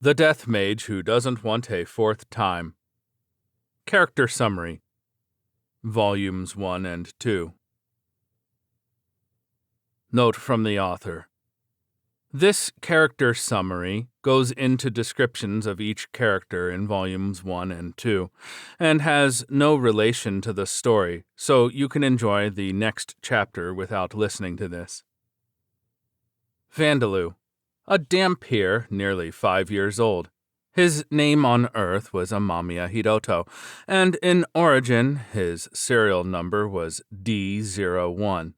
The Death Mage Who Doesn't Want a Fourth Time. Character Summary. Volumes 1 and 2. Note from the author. This character summary goes into descriptions of each character in Volumes 1 and 2, and has no relation to the story, so you can enjoy the next chapter without listening to this. Vandaloo, a dhampir nearly 5 years old. His name on Earth was Amamiya hiroto, and in origin his serial number was D01.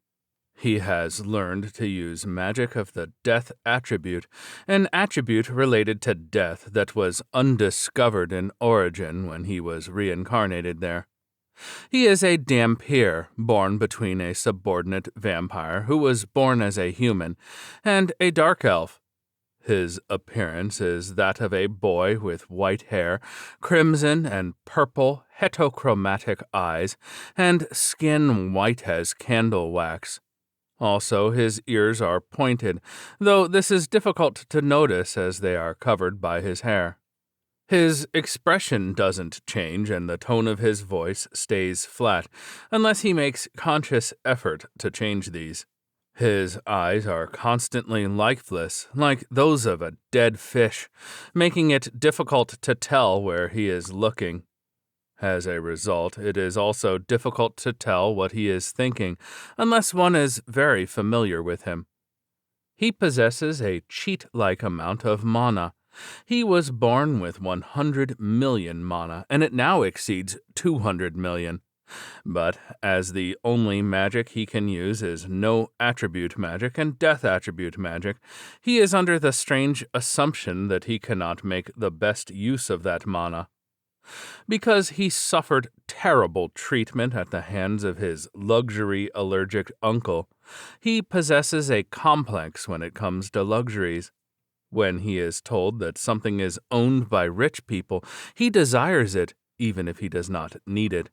He has learned to use magic of the death attribute, an attribute related to death that was undiscovered in origin when he was reincarnated there. He is a dhampir, born between a subordinate vampire who was born as a human, and a dark elf. His appearance is that of a boy with white hair, crimson and purple heterochromatic eyes, and skin white as candle wax. Also, his ears are pointed, though this is difficult to notice as they are covered by his hair. His expression doesn't change and the tone of his voice stays flat, unless he makes conscious effort to change these. His eyes are constantly lifeless, like those of a dead fish, making it difficult to tell where he is looking. As a result, it is also difficult to tell what he is thinking, unless one is very familiar with him. He possesses a cheat-like amount of mana. He was born with 100 million mana, and it now exceeds 200 million. But as the only magic he can use is no attribute magic and death attribute magic, he is under the strange assumption that he cannot make the best use of that mana. Because he suffered terrible treatment at the hands of his luxury-allergic uncle, he possesses a complex when it comes to luxuries. When he is told that something is owned by rich people, he desires it, even if he does not need it.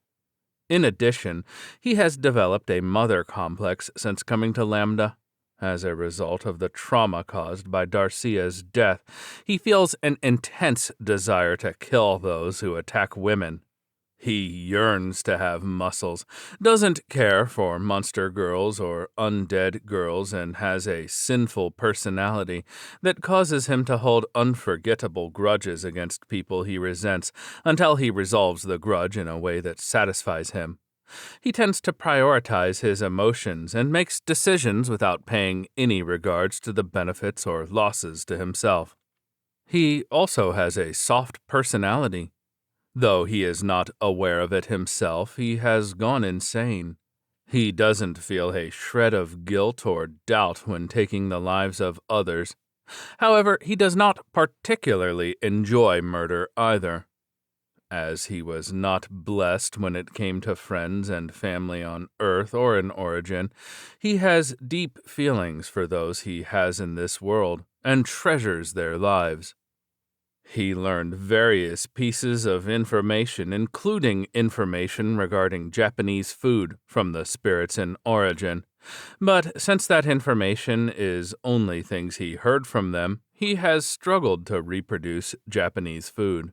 In addition, he has developed a mother complex since coming to Lambda. As a result of the trauma caused by Darcia's death, he feels an intense desire to kill those who attack women. He yearns to have muscles, doesn't care for monster girls or undead girls, and has a sinful personality that causes him to hold unforgettable grudges against people he resents until he resolves the grudge in a way that satisfies him. He tends to prioritize his emotions and makes decisions without paying any regards to the benefits or losses to himself. He also has a soft personality. Though he is not aware of it himself, he has gone insane. He doesn't feel a shred of guilt or doubt when taking the lives of others. However, he does not particularly enjoy murder either. As he was not blessed when it came to friends and family on Earth or in origin, he has deep feelings for those he has in this world and treasures their lives. He learned various pieces of information, including information regarding Japanese food from the spirits in origin. But since that information is only things he heard from them, he has struggled to reproduce Japanese food.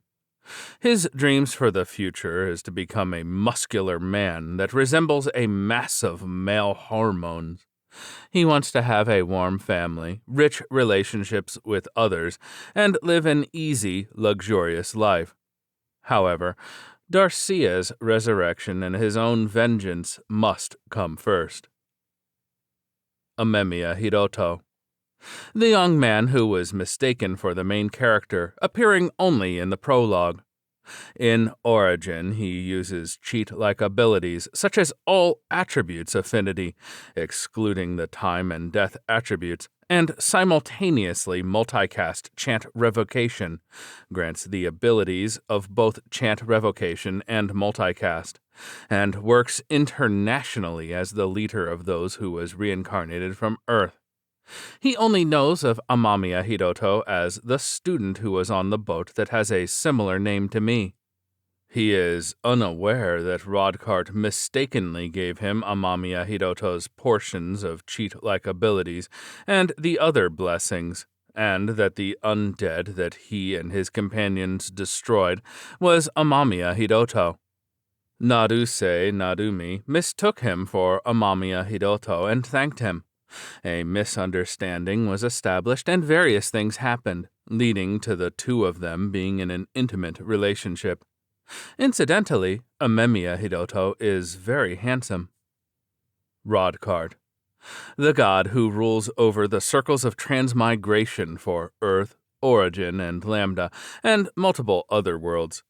His dreams for the future is to become a muscular man that resembles a mass of male hormones. He wants to have a warm family, rich relationships with others, and live an easy, luxurious life. However, Darcia's resurrection and his own vengeance must come first. Amamiya hiroto. The young man who was mistaken for the main character, appearing only in the prologue. In origin, he uses cheat-like abilities, such as all attributes affinity, excluding the time and death attributes, and simultaneously multicast chant revocation, grants the abilities of both chant revocation and multicast, and works internationally as the leader of those who was reincarnated from Earth. He only knows of Amamiya hiroto as the student who was on the boat that has a similar name to me. He is unaware that Rodcart mistakenly gave him Amamiya hiroto's portions of cheat-like abilities and the other blessings, and that the undead that he and his companions destroyed was Amamiya Hiroto. Naruse Narumi mistook him for Amamiya Hiroto and thanked him. A misunderstanding was established and various things happened, leading to the two of them being in an intimate relationship. Incidentally, Amamiya Hiroto is very handsome. Rod card. The god who rules over the circles of transmigration for Earth, Origin, and Lambda, and multiple other worlds.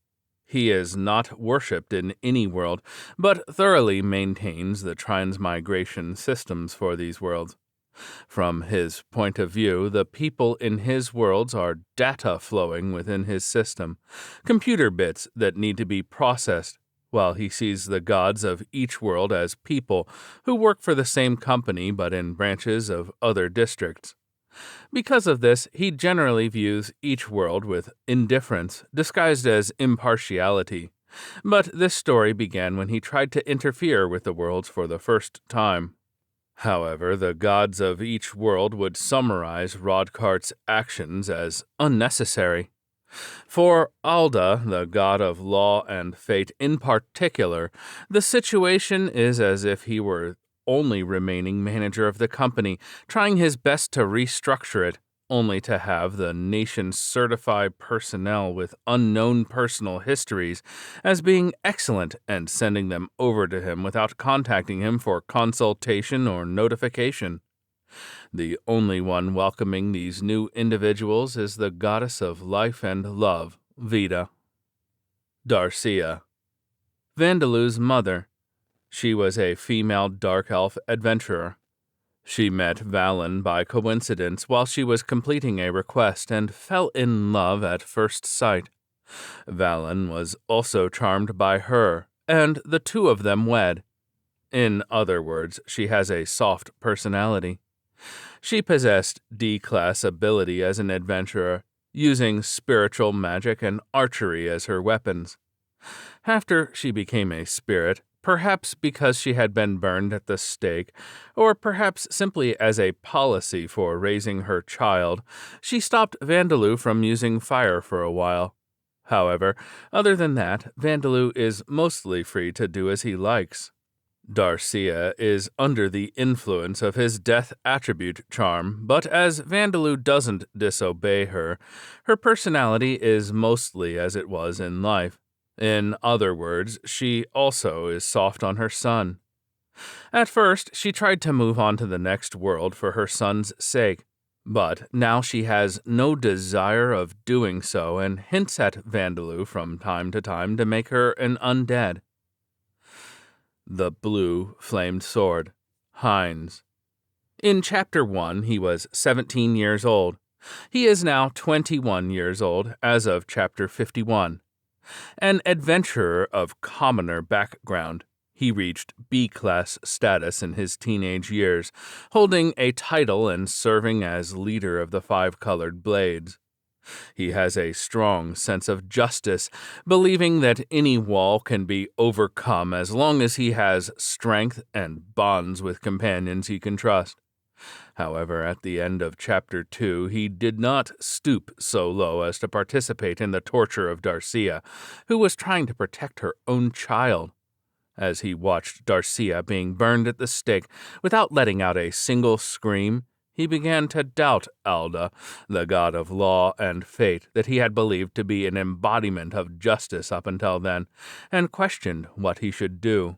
He is not worshipped in any world, but thoroughly maintains the transmigration systems for these worlds. From his point of view, the people in his worlds are data flowing within his system, computer bits that need to be processed, while he sees the gods of each world as people who work for the same company but in branches of other districts. Because of this, he generally views each world with indifference, disguised as impartiality. But this story began when he tried to interfere with the worlds for the first time. However, the gods of each world would summarize Rodcart's actions as unnecessary. For Alda, the god of law and fate in particular, the situation is as if he were only remaining manager of the company, trying his best to restructure it, only to have the nation's certified personnel with unknown personal histories as being excellent and sending them over to him without contacting him for consultation or notification. The only one welcoming these new individuals is the goddess of life and love, Vita. Darcia. Vandaloo's mother. She was a female dark elf adventurer. She met Valen by coincidence while she was completing a request and fell in love at first sight. Valen was also charmed by her, and the two of them wed. In other words, she has a soft personality. She possessed D-class ability as an adventurer, using spiritual magic and archery as her weapons. After she became a spirit, perhaps because she had been burned at the stake, or perhaps simply as a policy for raising her child, she stopped Vandaloo from using fire for a while. However, other than that, Vandaloo is mostly free to do as he likes. Darcia is under the influence of his death attribute charm, but as Vandaloo doesn't disobey her, her personality is mostly as it was in life. In other words, she also is soft on her son. At first, she tried to move on to the next world for her son's sake, but now she has no desire of doing so and hints at Vandaloo from time to make her an undead. The Blue Flamed Sword, Heinz. In Chapter 1, he was 17 years old. He is now 21 years old as of Chapter 51. An adventurer of commoner background, he reached B-class status in his teenage years, holding a title and serving as leader of the Five-Colored Blades. He has a strong sense of justice, believing that any wall can be overcome as long as he has strength and bonds with companions he can trust. However, at the end of Chapter 2, he did not stoop so low as to participate in the torture of Darcia, who was trying to protect her own child. As he watched Darcia being burned at the stake without letting out a single scream, he began to doubt Alda, the god of law and fate that he had believed to be an embodiment of justice up until then, and questioned what he should do.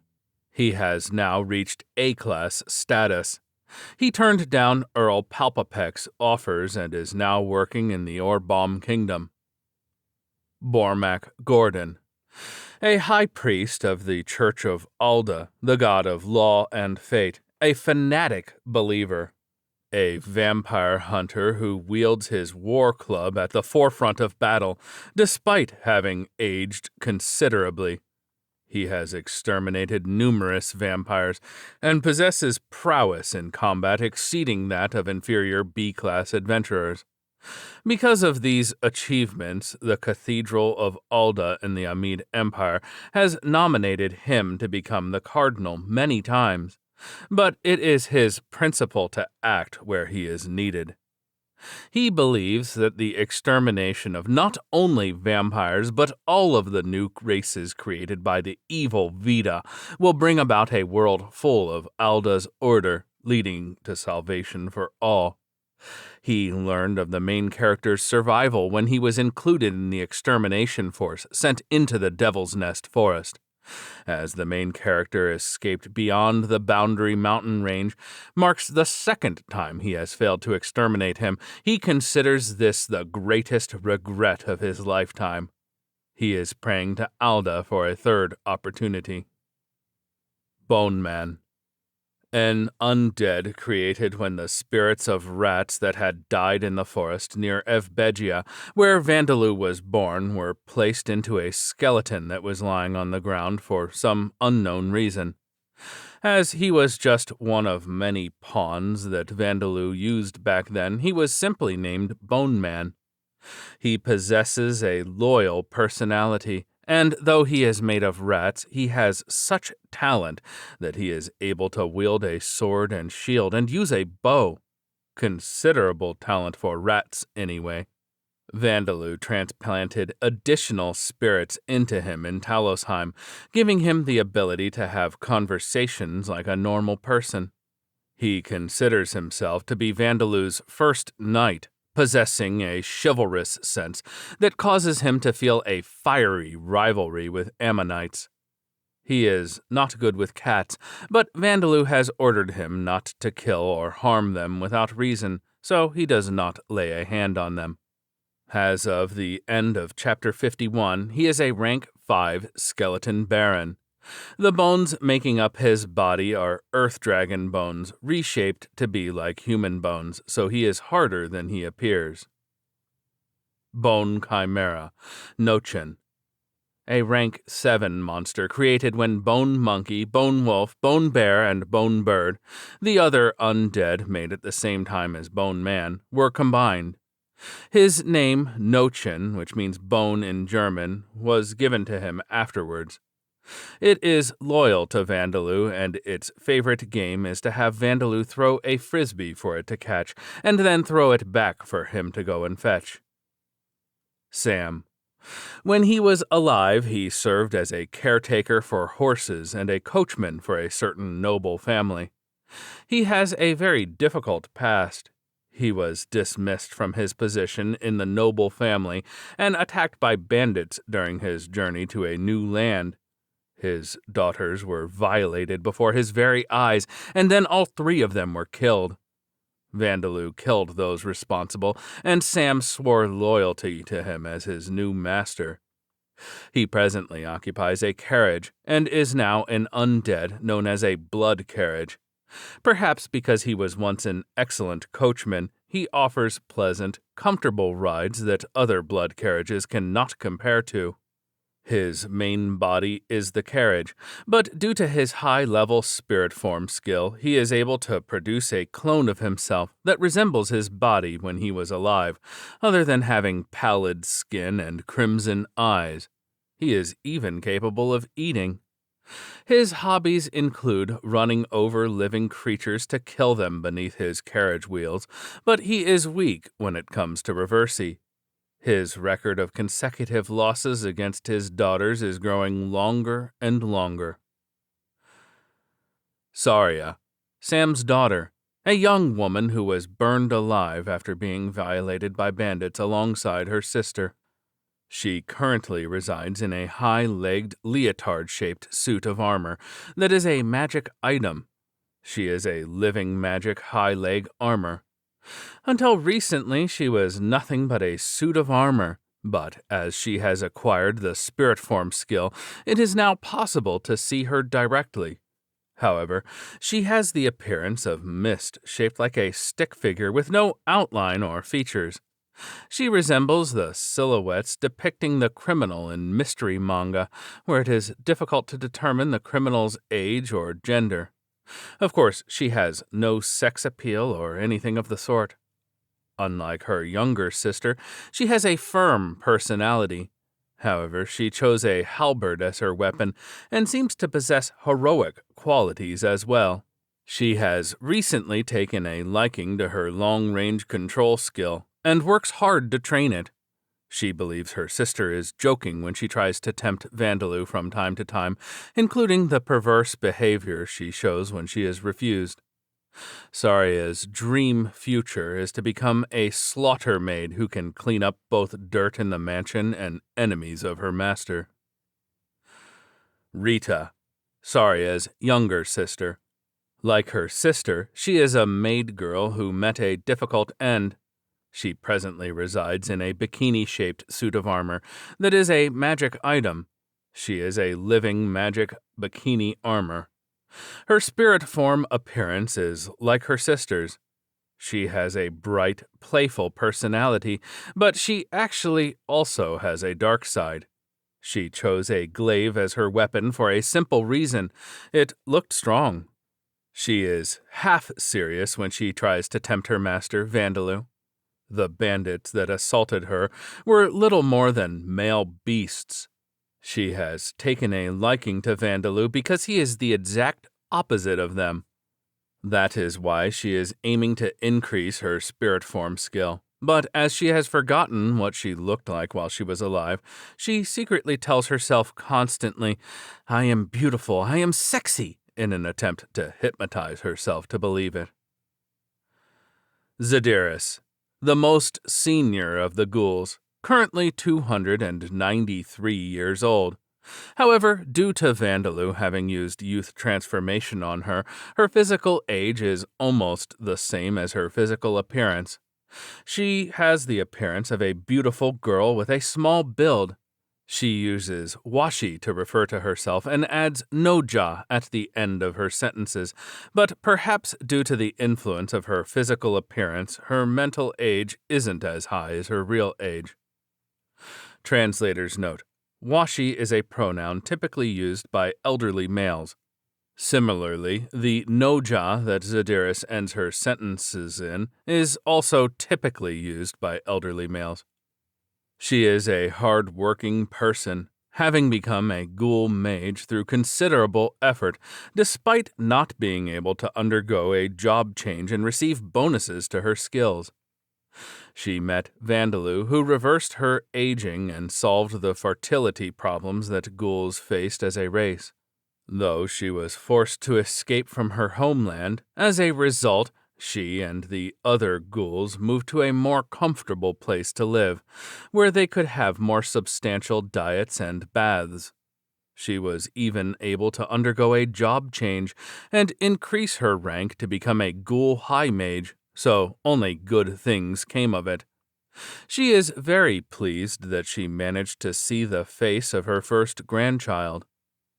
He has now reached A-class status. He turned down Earl Palpapek's offers and is now working in the Orbomb Kingdom. Bormac Gordon. A high priest of the Church of Alda, the god of law and fate, a fanatic believer. A vampire hunter who wields his war club at the forefront of battle, despite having aged considerably. He has exterminated numerous vampires and possesses prowess in combat exceeding that of inferior B-class adventurers. Because of these achievements, the Cathedral of Alda in the Amid Empire has nominated him to become the cardinal many times, but it is his principle to act where he is needed. He believes that the extermination of not only vampires but all of the new races created by the evil Vita will bring about a world full of Alda's order, leading to salvation for all. He learned of the main character's survival when he was included in the extermination force sent into the Devil's Nest forest. As the main character escaped beyond the Boundary Mountain Range, marks the second time he has failed to exterminate him. He considers this the greatest regret of his lifetime. He is praying to Alda for a third opportunity. Bone Man. An undead created when the spirits of rats that had died in the forest near Evbegia, where Vandaloo was born, were placed into a skeleton that was lying on the ground for some unknown reason. As he was just one of many pawns that Vandaloo used back then, he was simply named Bone Man. He possesses a loyal personality, and though he is made of rats, he has such talent that he is able to wield a sword and shield and use a bow. Considerable talent for rats, anyway. Vandaloo transplanted additional spirits into him in Talosheim, giving him the ability to have conversations like a normal person. He considers himself to be Vandaloo's first knight, possessing a chivalrous sense that causes him to feel a fiery rivalry with Ammonites. He is not good with cats, but Vandaloo has ordered him not to kill or harm them without reason, so he does not lay a hand on them. As of the end of Chapter 51, he is a rank 5 skeleton baron. The bones making up his body are earth dragon bones, reshaped to be like human bones, so he is harder than he appears. Bone Chimera, Nochin. A rank 7 monster created when Bone Monkey, Bone Wolf, Bone Bear, and Bone Bird, the other undead made at the same time as Bone Man, were combined. His name, Nochin, which means bone in German, was given to him afterwards. It is loyal to Vandaloo, and its favorite game is to have Vandaloo throw a frisbee for it to catch, and then throw it back for him to go and fetch. Sam. When he was alive, he served as a caretaker for horses and a coachman for a certain noble family. He has a very difficult past. He was dismissed from his position in the noble family and attacked by bandits during his journey to a new land. His daughters were violated before his very eyes, and then all 3 of them were killed. Vandaloo killed those responsible, and Sam swore loyalty to him as his new master. He presently occupies a carriage, and is now an undead known as a blood carriage. Perhaps because he was once an excellent coachman, he offers pleasant, comfortable rides that other blood carriages cannot compare to. His main body is the carriage, but due to his high-level spirit form skill, he is able to produce a clone of himself that resembles his body when he was alive, other than having pallid skin and crimson eyes. He is even capable of eating. His hobbies include running over living creatures to kill them beneath his carriage wheels, but he is weak when it comes to reversey. His record of consecutive losses against his daughters is growing longer and longer. Tarya, Sam's daughter, a young woman who was burned alive after being violated by bandits alongside her sister. She currently resides in a high-legged, leotard-shaped suit of armor that is a magic item. She is a living magic high-leg armor. Until recently, she was nothing but a suit of armor, but as she has acquired the spirit form skill, it is now possible to see her directly. However, she has the appearance of mist shaped like a stick figure with no outline or features. She resembles the silhouettes depicting the criminal in mystery manga, where it is difficult to determine the criminal's age or gender. Of course, she has no sex appeal or anything of the sort. Unlike her younger sister, she has a firm personality. However, she chose a halberd as her weapon and seems to possess heroic qualities as well. She has recently taken a liking to her long-range control skill and works hard to train it. She believes her sister is joking when she tries to tempt vandaloo from time to time, including the perverse behavior she shows when she is refused. Saria's dream future is to become a slaughter maid who can clean up both dirt in the mansion and enemies of her master. Rita, Saria's younger sister. Like her sister, she is a maid girl who met a difficult end. She presently resides in a bikini-shaped suit of armor that is a magic item. She is a living magic bikini armor. Her spirit form appearance is like her sister's. She has a bright, playful personality, but she actually also has a dark side. She chose a glaive as her weapon for a simple reason. It looked strong. She is half serious when she tries to tempt her master, vandaloo. The bandits that assaulted her were little more than male beasts. She has taken a liking to vandaloo because he is the exact opposite of them. That is why she is aiming to increase her spirit form skill. But as she has forgotten what she looked like while she was alive, she secretly tells herself constantly, "I am beautiful, I am sexy," in an attempt to hypnotize herself to believe it. Zadiris, the most senior of the ghouls, currently 293 years old. However, due to vandaloo having used youth transformation on her, her physical age is almost the same as her physical appearance. She has the appearance of a beautiful girl with a small build. She uses washi to refer to herself and adds noja at the end of her sentences, but perhaps due to the influence of her physical appearance, her mental age isn't as high as her real age. Translator's note: washi is a pronoun typically used by elderly males. Similarly, the noja that Zadiris ends her sentences in is also typically used by elderly males. She is a hard-working person, having become a ghoul mage through considerable effort, despite not being able to undergo a job change and receive bonuses to her skills. She met vandaloo, who reversed her aging and solved the fertility problems that ghouls faced as a race. Though she was forced to escape from her homeland, as a result, she and the other ghouls moved to a more comfortable place to live, where they could have more substantial diets and baths. She was even able to undergo a job change and increase her rank to become a ghoul high mage, so only good things came of it. She is very pleased that she managed to see the face of her first grandchild.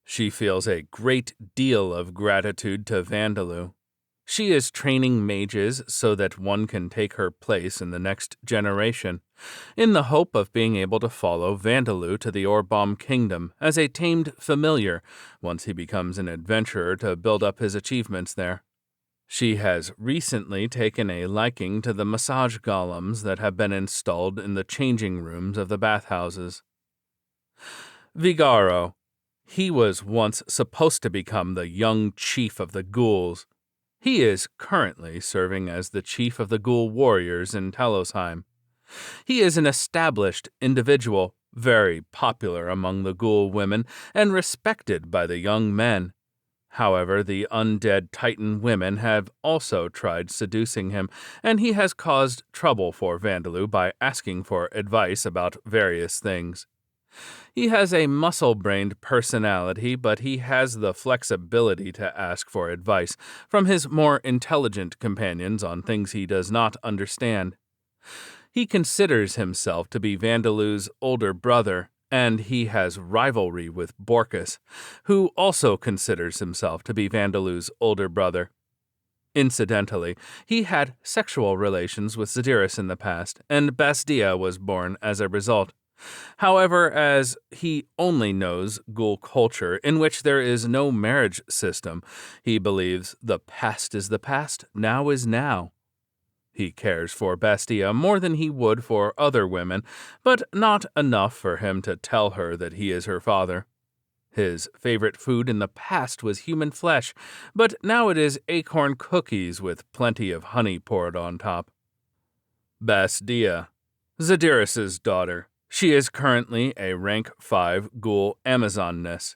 She feels a great deal of gratitude to vandaloo. She is training mages so that one can take her place in the next generation, in the hope of being able to follow vandaloo to the Orbomb Kingdom as a tamed familiar once he becomes an adventurer to build up his achievements there. She has recently taken a liking to the massage golems that have been installed in the changing rooms of the bathhouses. Vigaro. He was once supposed to become the young chief of the ghouls. He is currently serving as the chief of the ghoul warriors in Talosheim. He is an established individual, very popular among the ghoul women and respected by the young men. However, the undead Titan women have also tried seducing him, and he has caused trouble for vandaloo by asking for advice about various things. He has a muscle-brained personality, but he has the flexibility to ask for advice from his more intelligent companions on things he does not understand. He considers himself to be vandaloo's older brother, and he has rivalry with Borcus, who also considers himself to be vandaloo's older brother. Incidentally, he had sexual relations with Zadiris in the past, and Bastia was born as a result. However, as he only knows ghoul culture in which there is no marriage system, he believes the past is the past, now is now. He cares for Bastia more than he would for other women, but not enough for him to tell her that he is her father. His favorite food in the past was human flesh, but now it is acorn cookies with plenty of honey poured on top. Darcia, Zadiris's daughter. She is currently a rank 5 ghoul Amazoness.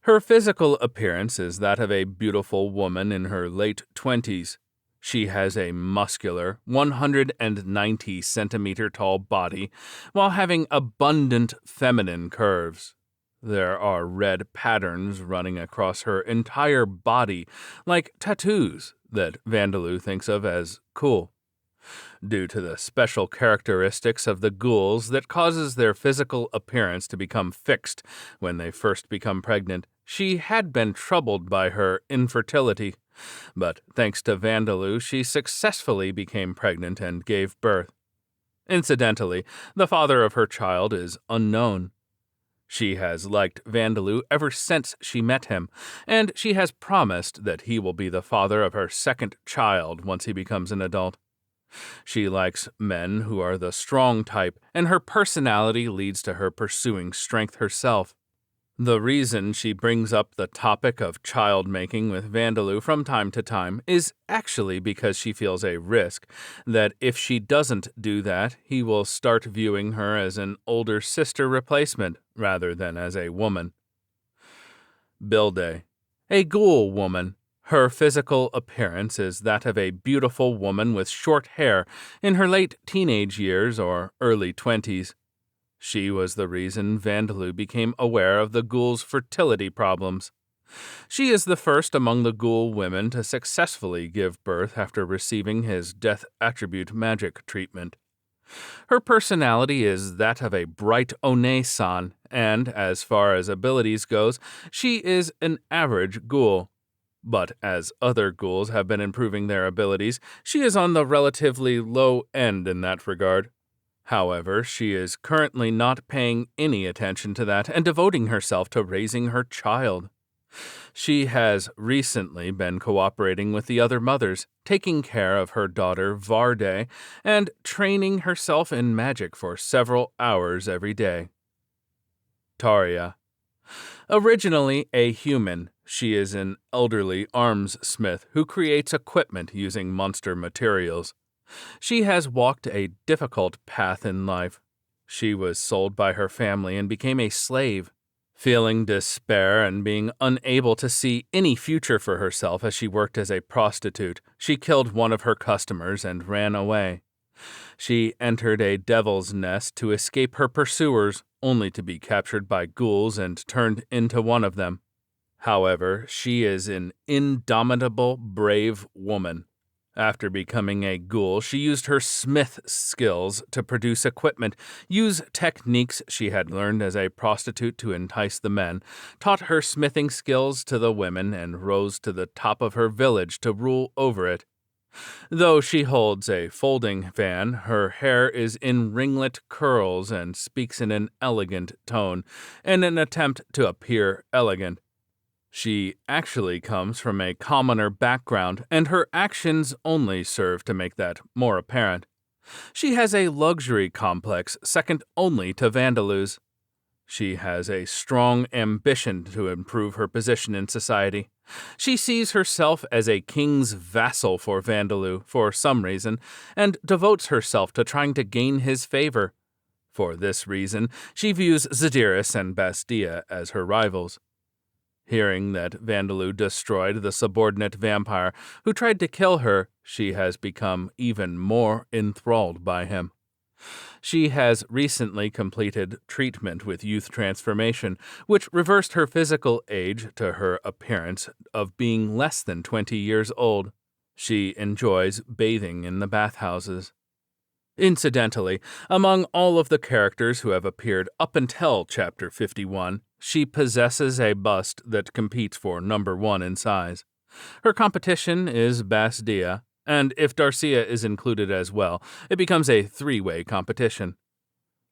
Her physical appearance is that of a beautiful woman in her late 20s. She has a muscular, 190-centimeter tall body, while having abundant feminine curves. There are red patterns running across her entire body, like tattoos that Vandaloo thinks of as cool. Due to the special characteristics of the ghouls that causes their physical appearance to become fixed when they first become pregnant, she had been troubled by her infertility. But thanks to Vandaloo, she successfully became pregnant and gave birth. Incidentally, the father of her child is unknown. She has liked Vandaloo ever since she met him, and she has promised that he will be the father of her second child once he becomes an adult. She likes men who are the strong type, and her personality leads to her pursuing strength herself. The reason she brings up the topic of child-making with Vandaloo from time to time is actually because she feels a risk that if she doesn't do that, he will start viewing her as an older sister replacement rather than as a woman. Bilde, a ghoul woman. Her physical appearance is that of a beautiful woman with short hair in her late teenage years or early 20s. She was the reason Vandaloo became aware of the ghoul's fertility problems. She is the first among the ghoul women to successfully give birth after receiving his death attribute magic treatment. Her personality is that of a bright One-san, and as far as abilities goes, she is an average ghoul. But as other ghouls have been improving their abilities, she is on the relatively low end in that regard. However, she is currently not paying any attention to that and devoting herself to raising her child. She has recently been cooperating with the other mothers, taking care of her daughter Varde, and training herself in magic for several hours every day. Tarya. Originally a human, she is an elderly arms smith who creates equipment using monster materials. She has walked a difficult path in life. She was sold by her family and became a slave. Feeling despair and being unable to see any future for herself as she worked as a prostitute, she killed one of her customers and ran away. She entered a devil's nest to escape her pursuers, only to be captured by ghouls and turned into one of them. However, she is an indomitable, brave woman. After becoming a ghoul, she used her smith skills to produce equipment, use techniques she had learned as a prostitute to entice the men, taught her smithing skills to the women, and rose to the top of her village to rule over it. Though she holds a folding fan, her hair is in ringlet curls and speaks in an elegant tone, in an attempt to appear elegant. She actually comes from a commoner background, and her actions only serve to make that more apparent. She has a luxury complex second only to Vandaloo's. She has a strong ambition to improve her position in society. She sees herself as a king's vassal for Vandaloo for some reason, and devotes herself to trying to gain his favor. For this reason, she views Zadiris and Darcia as her rivals. Hearing that Vandaloo destroyed the subordinate vampire who tried to kill her, she has become even more enthralled by him. She has recently completed treatment with youth transformation, which reversed her physical age to her appearance of being less than 20 years old. She enjoys bathing in the bathhouses. Incidentally, among all of the characters who have appeared up until Chapter 51, she possesses a bust that competes for number 1 in size. Her competition is Darcia, and if Darcia is included as well, it becomes a 3-way competition.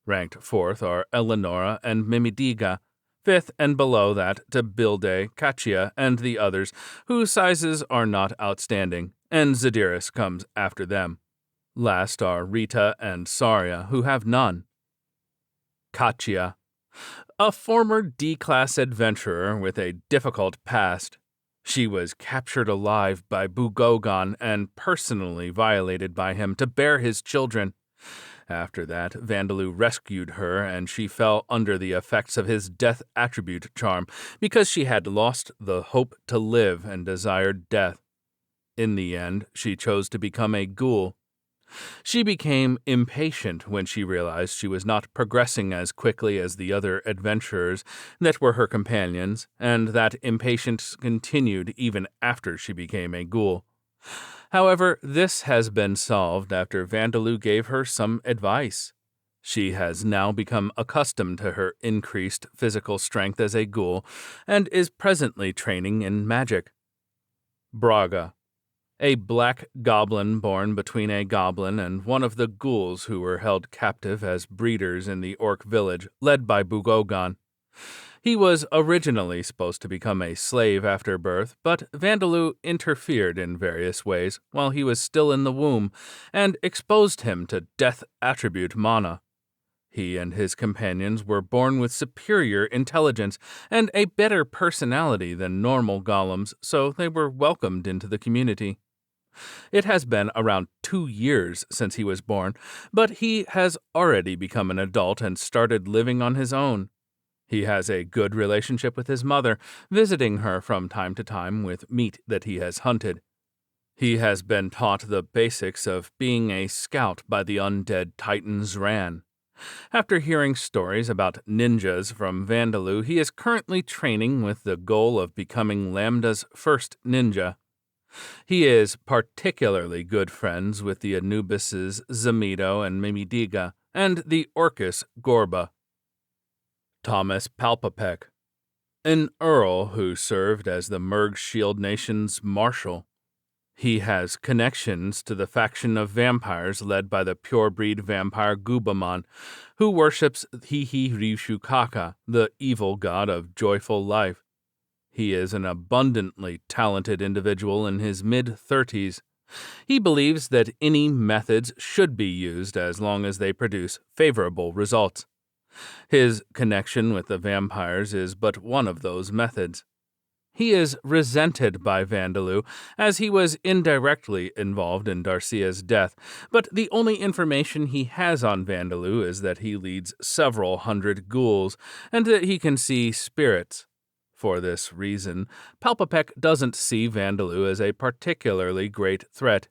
Ranked 4th are Eleanora and Mimidiga, 5th and below that to Bilde, Katya, and the others, whose sizes are not outstanding, and Zadiris comes after them. Last are Rita and Sarya, who have none. Katya. A former D-class adventurer with a difficult past. She was captured alive by Bugogon and personally violated by him to bear his children. After that, Vandaloo rescued her, and she fell under the effects of his death attribute charm because she had lost the hope to live and desired death. In the end, she chose to become a ghoul. She became impatient when she realized she was not progressing as quickly as the other adventurers that were her companions, and that impatience continued even after she became a ghoul. However, this has been solved after Vandaloo gave her some advice. She has now become accustomed to her increased physical strength as a ghoul and is presently training in magic. Braga, a black goblin born between a goblin and one of the ghouls who were held captive as breeders in the orc village led by Bugogon. He was originally supposed to become a slave after birth, but Vandaloo interfered in various ways while he was still in the womb and exposed him to death attribute mana. He and his companions were born with superior intelligence and a better personality than normal golems, so they were welcomed into the community. It has been around 2 years since he was born, but he has already become an adult and started living on his own. He has a good relationship with his mother, visiting her from time to time with meat that he has hunted. He has been taught the basics of being a scout by the undead titan Zran. After hearing stories about ninjas from Vandaloo, he is currently training with the goal of becoming Lambda's first ninja. He is particularly good friends with the Anubises Zamido and Mimidiga, and the Orcus Gorba. Thomas Palpapek, an earl who served as the Merg Shield Nation's marshal. He has connections to the faction of vampires led by the purebreed vampire Gubamon, who worships Hihi Rishukaka, the evil god of joyful life. He is an abundantly talented individual in his mid-30s. He believes that any methods should be used as long as they produce favorable results. His connection with the vampires is but one of those methods. He is resented by Vandaloo, as he was indirectly involved in Darcia's death, but the only information he has on Vandaloo is that he leads several hundred ghouls, and that he can see spirits. For this reason, Palpapek doesn't see Vandaloo as a particularly great threat.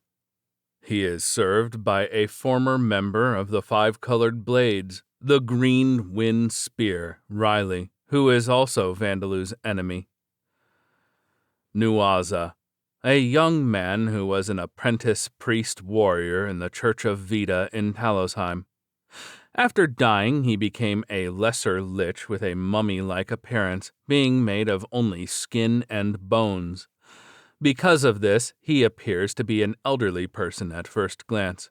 He is served by a former member of the Five-Colored Blades, the Green Wind Spear, Riley, who is also Vandaloo's enemy. Nuaza, a young man who was an apprentice priest-warrior in the Church of Vita in Talosheim. After dying, he became a lesser lich with a mummy-like appearance, being made of only skin and bones. Because of this, he appears to be an elderly person at first glance.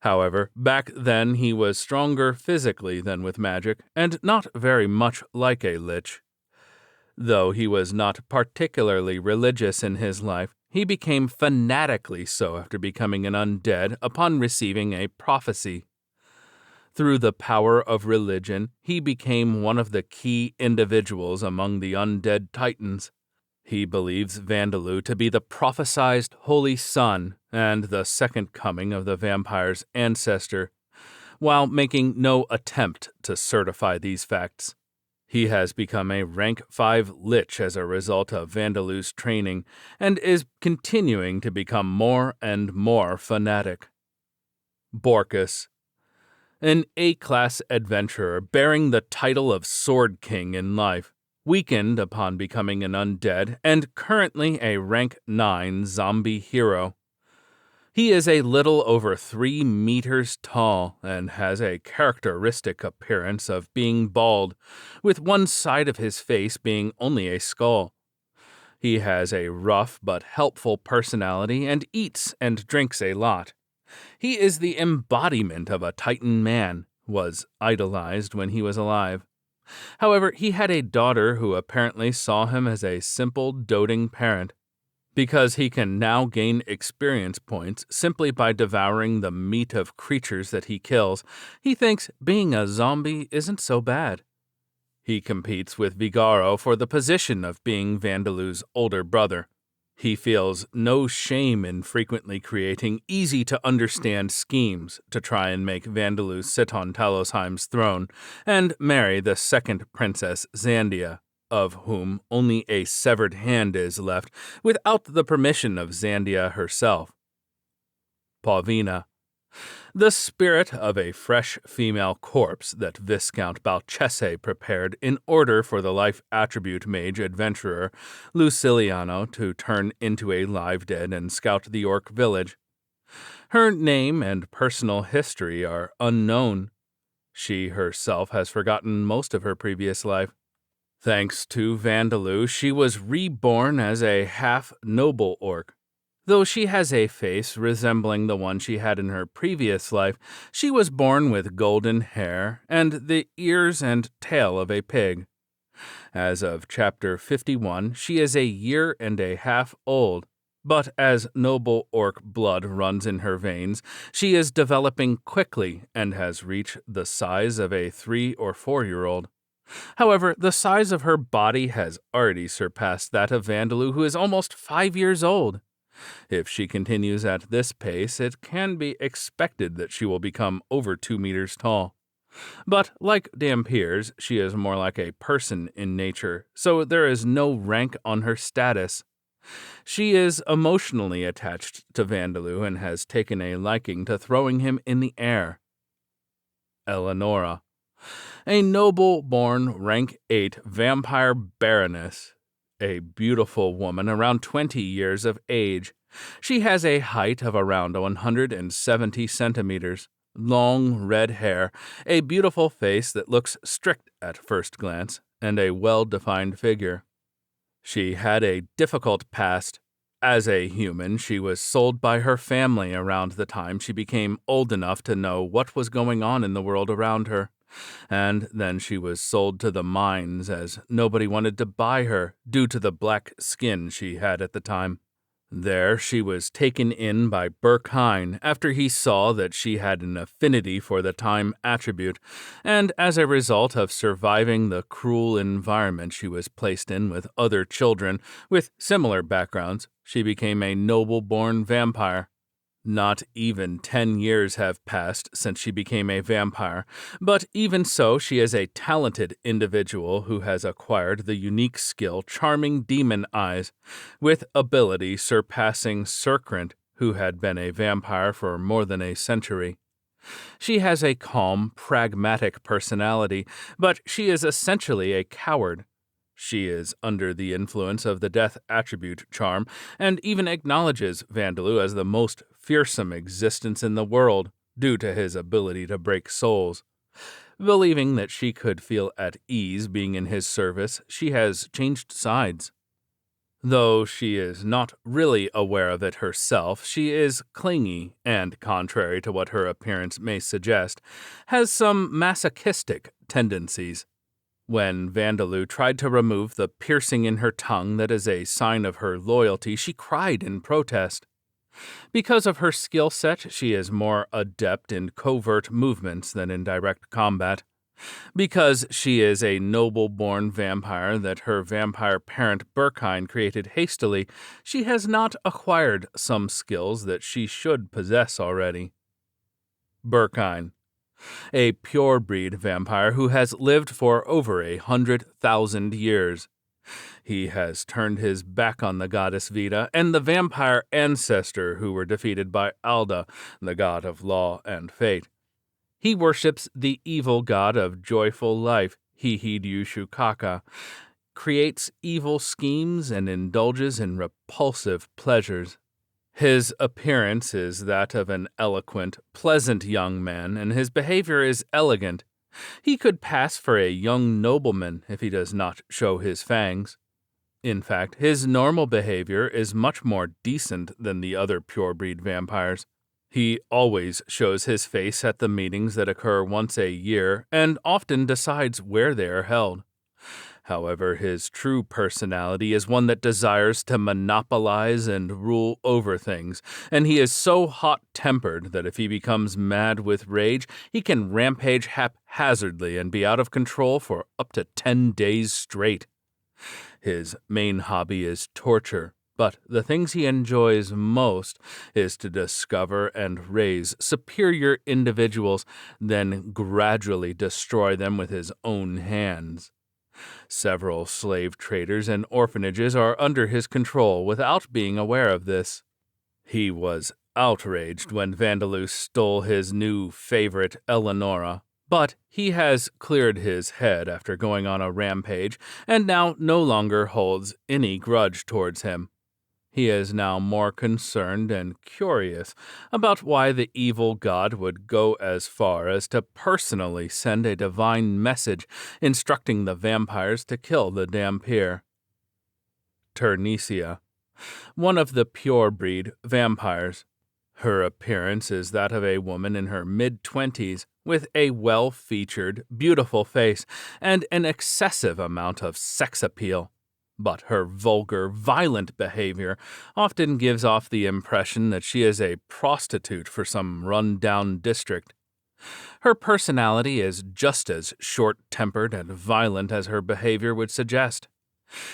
However, back then he was stronger physically than with magic, and not very much like a lich. Though he was not particularly religious in his life, he became fanatically so after becoming an undead upon receiving a prophecy. Through the power of religion, he became one of the key individuals among the undead titans. He believes Vandaloo to be the prophesied Holy Son and the second coming of the vampire's ancestor, while making no attempt to certify these facts. He has become a rank 5 lich as a result of Vandaloo's training, and is continuing to become more and more fanatic. Borcus, an A-class adventurer bearing the title of Sword King in life, weakened upon becoming an undead, and currently a rank 9 zombie hero. He is a little over 3 meters tall and has a characteristic appearance of being bald, with one side of his face being only a skull. He has a rough but helpful personality and eats and drinks a lot. He is the embodiment of a Titan man, was idolized when he was alive. However, he had a daughter who apparently saw him as a simple, doting parent. Because he can now gain experience points simply by devouring the meat of creatures that he kills, he thinks being a zombie isn't so bad. He competes with Vigaro for the position of being Vandaloo's older brother. He feels no shame in frequently creating easy-to-understand schemes to try and make Vandaloo sit on Talosheim's throne and marry the second princess Zandia, of whom only a severed hand is left without the permission of Zandia herself. Pavina, the spirit of a fresh female corpse that Viscount Balchese prepared in order for the life attribute mage adventurer Luciliano to turn into a live dead and scout the orc village. Her name and personal history are unknown. She herself has forgotten most of her previous life. Thanks to Vandaloo, she was reborn as a half-noble orc. Though she has a face resembling the one she had in her previous life, she was born with golden hair and the ears and tail of a pig. As of Chapter 51, she is a year and a half old, but as noble orc blood runs in her veins, she is developing quickly and has reached the size of a 3- or 4-year-old. However, the size of her body has already surpassed that of Vandaloo, who is almost 5 years old. If she continues at this pace, it can be expected that she will become over 2 meters tall. But like Dampiers, she is more like a person in nature, so there is no rank on her status. She is emotionally attached to Vandaloo and has taken a liking to throwing him in the air. Eleanora, a noble-born rank 8 vampire baroness, a beautiful woman around 20 years of age. She has a height of around 170 centimeters, long red hair, a beautiful face that looks strict at first glance, and a well-defined figure. She had a difficult past. As a human, she was sold by her family around the time she became old enough to know what was going on in the world around her. And then she was sold to the mines as nobody wanted to buy her due to the black skin she had at the time. There she was taken in by Heinz after he saw that she had an affinity for the time attribute, and as a result of surviving the cruel environment she was placed in with other children with similar backgrounds, she became a noble-born vampire. Not even 10 years have passed since she became a vampire, but even so she is a talented individual who has acquired the unique skill Charming Demon Eyes, with ability surpassing Serkrant, who had been a vampire for more than a century. She has a calm, pragmatic personality, but she is essentially a coward. She is under the influence of the death attribute charm, and even acknowledges Vandaloo as the most fearsome existence in the world, due to his ability to break souls. Believing that she could feel at ease being in his service, she has changed sides. Though she is not really aware of it herself, she is clingy and, contrary to what her appearance may suggest, has some masochistic tendencies. When Vandaloo tried to remove the piercing in her tongue that is a sign of her loyalty, she cried in protest. Because of her skill set, she is more adept in covert movements than in direct combat. Because she is a noble-born vampire that her vampire parent Borcus created hastily, she has not acquired some skills that she should possess already. Borcus, a purebreed vampire who has lived for over 100,000 years. He has turned his back on the goddess Vita and the vampire ancestor who were defeated by Alda, the god of law and fate. He worships the evil god of joyful life, Hihidyushukaka, creates evil schemes and indulges in repulsive pleasures. His appearance is that of an eloquent, pleasant young man, and his behavior is elegant. He could pass for a young nobleman if he does not show his fangs. In fact, his normal behavior is much more decent than the other purebreed vampires. He always shows his face at the meetings that occur once a year, and often decides where they are held. However, his true personality is one that desires to monopolize and rule over things, and he is so hot-tempered that if he becomes mad with rage, he can rampage haphazardly and be out of control for up to 10 days straight. His main hobby is torture, but the things he enjoys most is to discover and raise superior individuals, then gradually destroy them with his own hands. Several slave traders and orphanages are under his control without being aware of this. He was outraged when vandaloo stole his new favorite, Eleanora, but he has cleared his head after going on a rampage and now no longer holds any grudge towards him. He is now more concerned and curious about why the evil god would go as far as to personally send a divine message instructing the vampires to kill the Darcia. Darcia, one of the Purebreed vampires. Her appearance is that of a woman in her mid-20s with a well-featured, beautiful face and an excessive amount of sex appeal. But her vulgar, violent behavior often gives off the impression that she is a prostitute for some run-down district. Her personality is just as short-tempered and violent as her behavior would suggest.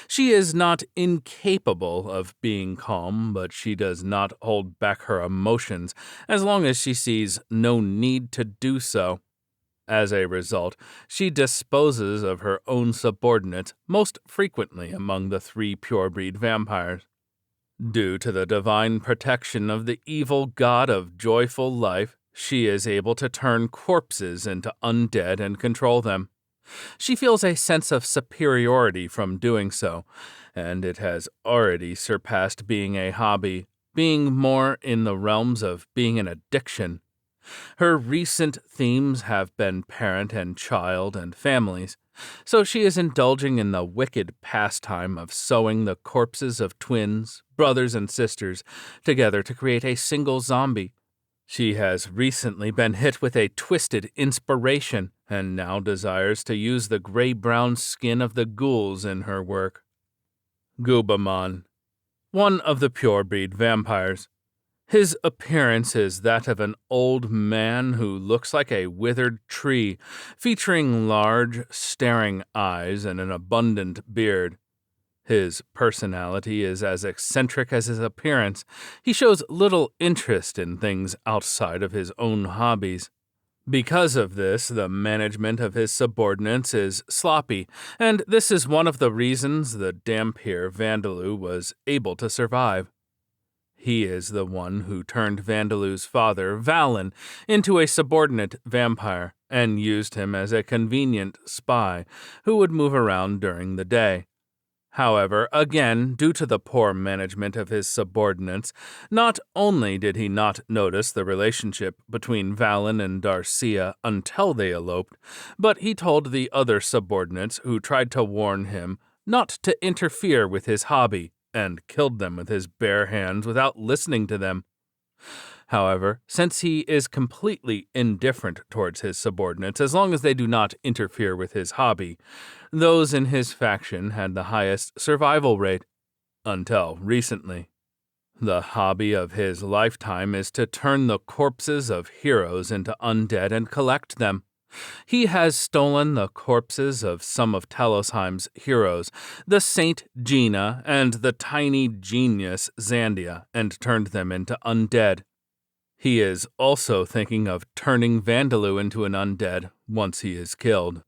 She is not incapable of being calm, but she does not hold back her emotions as long as she sees no need to do so. As a result, she disposes of her own subordinates most frequently among the 3 purebreed vampires. Due to the divine protection of the evil god of joyful life, she is able to turn corpses into undead and control them. She feels a sense of superiority from doing so, and it has already surpassed being a hobby, being more in the realms of being an addiction. Her recent themes have been parent and child and families, so she is indulging in the wicked pastime of sewing the corpses of twins, brothers, and sisters together to create a single zombie. She has recently been hit with a twisted inspiration and now desires to use the gray-brown skin of the ghouls in her work. Gubamon, one of the purebreed vampires. His appearance is that of an old man who looks like a withered tree, featuring large, staring eyes and an abundant beard. His personality is as eccentric as his appearance. He shows little interest in things outside of his own hobbies. Because of this, the management of his subordinates is sloppy, and this is one of the reasons the Darcia vandaloo was able to survive. He is the one who turned Vandaloo's father, Valen, into a subordinate vampire and used him as a convenient spy who would move around during the day. However, again, due to the poor management of his subordinates, not only did he not notice the relationship between Valen and Darcia until they eloped, but he told the other subordinates who tried to warn him not to interfere with his hobby, and killed them with his bare hands without listening to them. However, since he is completely indifferent towards his subordinates as long as they do not interfere with his hobby, those in his faction had the highest survival rate, until recently. The hobby of his lifetime is to turn the corpses of heroes into undead and collect them. He has stolen the corpses of some of Talosheim's heroes, the Saint Gina and the tiny genius Zandia, and turned them into undead. He is also thinking of turning Vandaloo into an undead once he is killed.